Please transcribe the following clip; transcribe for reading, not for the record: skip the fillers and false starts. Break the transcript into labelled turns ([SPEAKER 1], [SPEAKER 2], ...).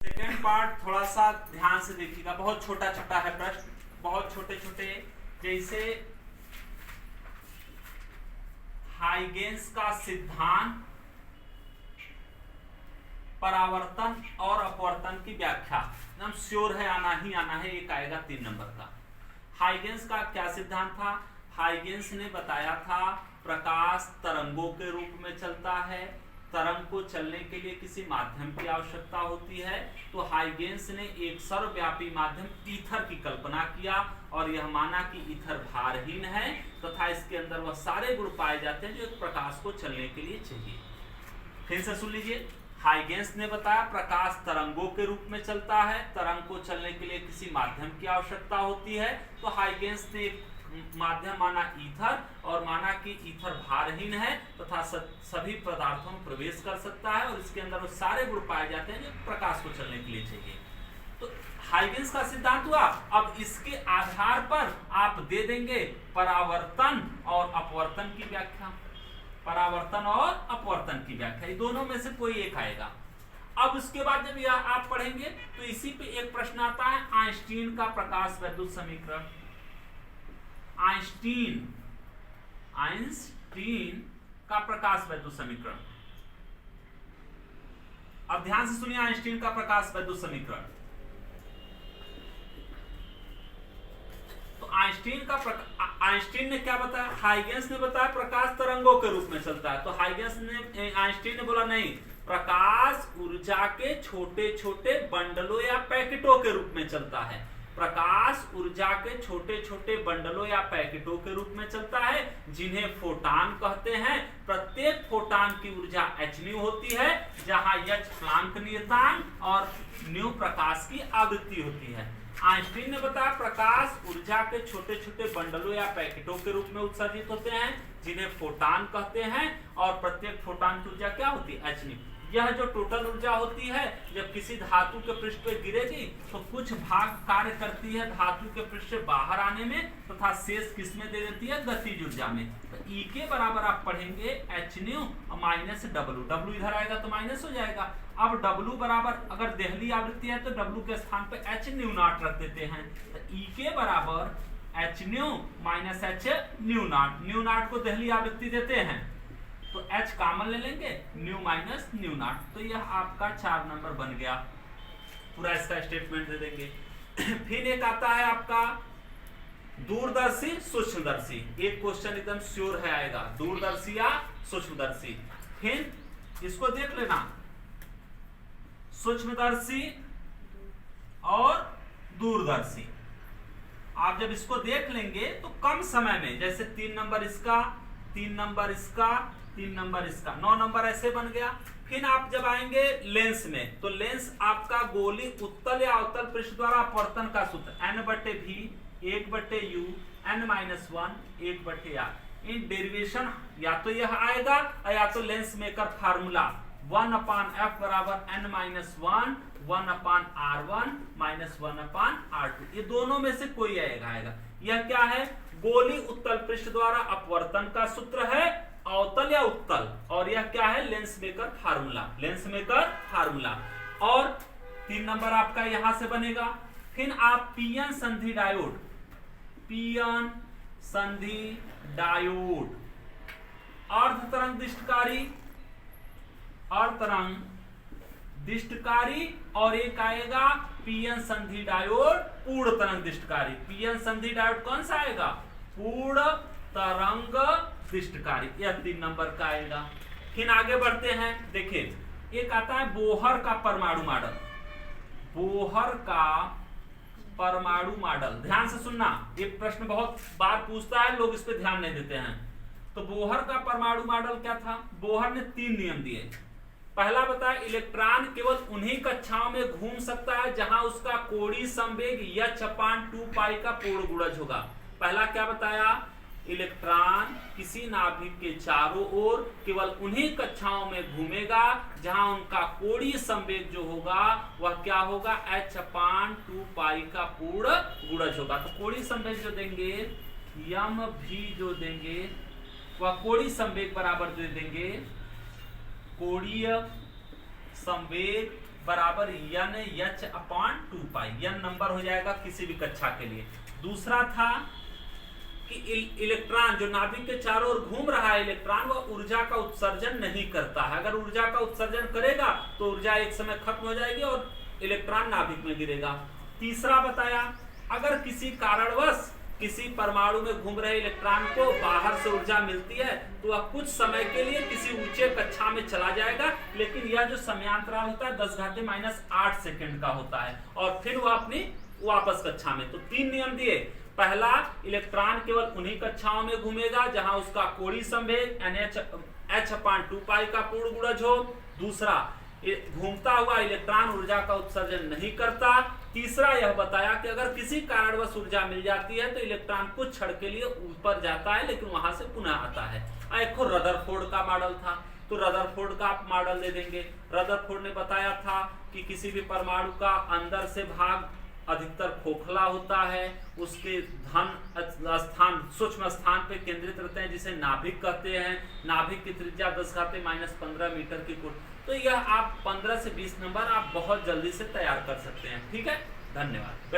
[SPEAKER 1] Second part थोड़ा सा ध्यान से देखिएगा, बहुत छोटा छोटा है प्रश्न, बहुत छोटे छोटे। जैसे हाइगेंस का सिद्धांत, परावर्तन और अपवर्तन की व्याख्या, एकदम श्योर है, आना ही आना है, एक आएगा 3 नंबर का। हाइगेंस का क्या सिद्धांत था? हाइगेंस ने बताया था प्रकाश तरंगों के रूप में चलता है, तरंग को चलने के लिए किसी माध्यम की आवश्यकता होती है। तो हाइगेंस ने एक सर्वव्यापी माध्यम ईथर की कल्पना किया और यह माना कि ईथर भारहीन है तथा इसके अंदर वह सारे गुण पाए जाते हैं जो एक प्रकाश को चलने के लिए चाहिए। फिर से सुन लीजिए, हाइगेंस ने बताया प्रकाश तरंगों के रूप में चलता है, तरंग को चलने के लिए किसी माध्यम की आवश्यकता होती है। तो हाइगेंस ने एक माध्यम माना ईथर और माना कि ईथर भारहीन है तथा सभी पदार्थों में प्रवेश कर सकता है और इसके अंदर वो सारे गुण पाए जाते हैं जो प्रकाश को चलने के लिए चाहिए। तो हाइगेंस का सिद्धांत हुआ। अब इसके आधार पर आप दे देंगे परावर्तन और अपवर्तन की व्याख्या, परावर्तन और अपवर्तन की व्याख्या, दोनों में से कोई एक आएगा। अब उसके बाद जब यह आप पढ़ेंगे तो इसी पे एक प्रश्न आता है, आइंस्टीन का प्रकाश वैद्युत समीकरण। आइंस्टीन का प्रकाश वैद्युत समीकरण। अब ध्यान से सुनिए, आइंस्टीन का प्रकाश वैद्युत समीकरण। तो आइंस्टीन ने क्या बताया? हाइगेंस ने बताया प्रकाश तरंगों के रूप में चलता है। तो आइंस्टीन ने बोला नहीं, प्रकाश ऊर्जा के छोटे छोटे बंडलों या पैकेटों के रूप में चलता है। प्रकाश ऊर्जा के छोटे छोटे बंडलों या पैकेटों के रूप में चलता है जिन्हें फोटान कहते हैं। प्रत्येक फोटान की ऊर्जा h न्यू होती है, जहां h प्लांक नियतांक और न्यू प्रकाश की आवृत्ति होती है। आइंस्टीन ने बताया प्रकाश ऊर्जा के छोटे छोटे बंडलों या पैकेटों के रूप में उत्सर्जित होते हैं जिन्हें फोटान कहते हैं और प्रत्येक फोटान की ऊर्जा क्या होती है? h new. यह जो टोटल ऊर्जा होती है जब किसी धातु के पृष्ठ पे गिरेगी तो कुछ भाग कार्य करती है धातु के पृष्ठ से बाहर आने में तथा शेष किस में दे देती है? गतिज ऊर्जा में। तो E के बराबर आप पढ़ेंगे h new minus W, W इधर आएगा तो माइनस हो जाएगा। अब W बराबर, अगर देहली आवृत्ति है तो W के स्थान पे h न्यू नॉट रख देते हैं। तो E के बराबर h new minus h new not, new not को देहली आवृत्ति देते हैं तो h कॉमन ले लेंगे, न्यू माइनस न्यू नॉट। तो यह आपका 4 नंबर बन गया, पूरा इसका स्टेटमेंट दे देंगे। फिर एक आता है आपका दूरदर्शी सूक्ष्मदर्शी। एक क्वेश्चन एकदम श्योर है आएगा, दूरदर्शी या सूक्ष्मदर्शी। फिर इसको देख लेना, सूक्ष्मदर्शी और दूरदर्शी। आप जब इसको देख लेंगे तो कम समय में, जैसे 3 नंबर इसका, 3 नंबर इसका, 3 नंबर इसका, 9 नंबर ऐसे बन गया। फिर आप जब आएंगे लेंस में, तो लेंस आपका गोली उत्तल या अवतल पृष्ठ द्वारा अपवर्तन का सूत्र n/v 1/u n-1 1/r। इन डेरिवेशन या तो यह आएगा या तो लेंस मेकर फार्मूला 1/f बराबर n-1 1/r1 -1/r2, ये दोनों में से कोई आएगा। यह क्या है? गोली उत्तल पृष्ठ द्वारा अपवर्तन का सूत्र है, अवतल या उत्तल, और यह क्या है? Lens maker formula, lens maker formula. और 3 नंबर आपका यहां से बनेगा। फिर आप पीएन संधि डायोड, पीएन संधि डायोड, अर्ध तरंग दिष्टकारी, अर्ध तरंग दिष्टकारी, और एक आएगा पीएन संधि डायोड पूर्ण तरंग दिष्टकारी। पीएन संधि डायोड कौन सा आएगा? पूर्ण तरंग दिष्टकारी, यह 3 नंबर का आएगा। फिर आगे बढ़ते हैं, देखिए एक आता है बोहर का परमाणु मॉडल। बोहर का परमाणु मॉडल, ध्यान से सुनना, एक प्रश्न बहुत बार पूछता है, लोग इस पे ध्यान नहीं देते हैं। तो बोहर का परमाणु मॉडल क्या था? बोहर ने 3 नियम दिए। पहला बताया इलेक्ट्रॉन केवल उन्हीं कक्षाओं में घूम सकता है जहां उसका कोणीय संवेग h/2π का पूर्ण गुणज होगा। पहला क्या बताया? इलेक्ट्रॉन किसी नाभिक के चारों ओर केवल उन्हीं कक्षाओं में घूमेगा जहां उनका कोणीय संवेग जो होगा वह क्या होगा? h/2π का पूर्ण गुणज होगा। तो कोणीय संवेग जो देंगे mv जो देंगे वह कोणीय संवेग बराबर दे देंगे कोणीय संवेग बराबर यन एच अपॉन 2 पाई, यन नंबर हो जाएगा किसी भी कक्षा के लिए। दूसरा था कि इलेक्ट्रॉन जो नाभिक के चारों ओर घूम रहा है इलेक्ट्रॉन, वह ऊर्जा का उत्सर्जन नहीं करता है। अगर ऊर्जा का उत्सर्जन करेगा तो ऊर्जा एक समय खत्म हो जाएगी और इलेक्ट्रॉन नाभिक में गिरेगा। तीसरा बताया अगर किसी कारणवश किसी परमाणु में घूम रहे इलेक्ट्रॉन को बाहर से ऊर्जा मिलती है तो वह कुछ समय के लिए किसी ऊंचे कक्षा में चला जाएगा, लेकिन यह जो समयांतराल होता है 10⁻⁸ सेकंड का होता है और फिर वह अपनी वापस कक्षा में। तो 3 नियम दिए। पहला, इलेक्ट्रॉन केवल उन्हीं कक्षाओं में घूमेगा जहां उसका कोणीय संवेग h/2 पाई का पूर्ण गुणज हो। दूसरा, घूमता हुआ इलेक्ट्रॉन ऊर्जा का उत्सर्जन नहीं करता। तीसरा यह बताया कि अगर किसी कारणवश ऊर्जा मिल जाती है तो इलेक्ट्रॉन कुछ क्षण के लिए ऊपर जाता है लेकिन वहां से पुनः आता है। एक रदरफोर्ड का मॉडल था, तो रदरफोर्ड का आप मॉडल दे देंगे। रदरफोर्ड ने बताया था कि किसी भी परमाणु का अंदर से भाग अधिकतर खोखला होता है, उसके धन स्थान सूक्ष्म स्थान पे केंद्रित रहते हैं जिसे नाभिक कहते हैं। नाभिक की त्रिज्या 10⁻15 मीटर की कुल। तो यह आप 15 से 20 नंबर आप बहुत जल्दी से तैयार कर सकते हैं। ठीक है, धन्यवाद।